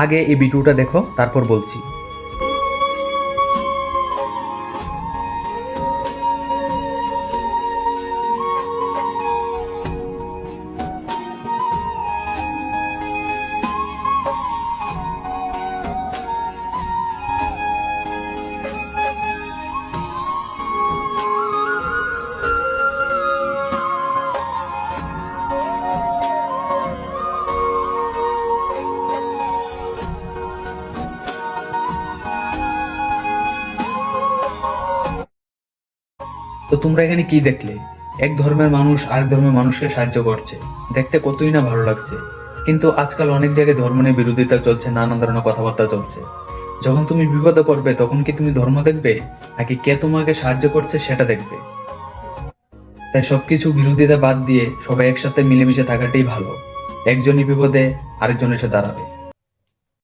আগে এই ভিডিওটা দেখো, তারপর বলছি। তো তোমরা এখানে কি দেখলে? এক ধর্মের মানুষ আরেক ধর্মের মানুষকে সাহায্য করছে, দেখতে কতই না ভালো লাগছে। কিন্তু আজকাল অনেক জায়গায় ধর্ম নিয়ে বিরোধিতা চলছে, নানান ধরনের কথাবার্তা চলছে। যখন তুমি বিপদে পড়বে তখন কি তুমি ধর্ম দেখবে, নাকি কে তোমাকে সাহায্য করছে সেটা দেখবে? তাই সবকিছু বিরোধিতা বাদ দিয়ে সবাই একসাথে মিলেমিশে থাকাটাই ভালো। একজনই বিপদে আরেকজন এসে দাঁড়াবে।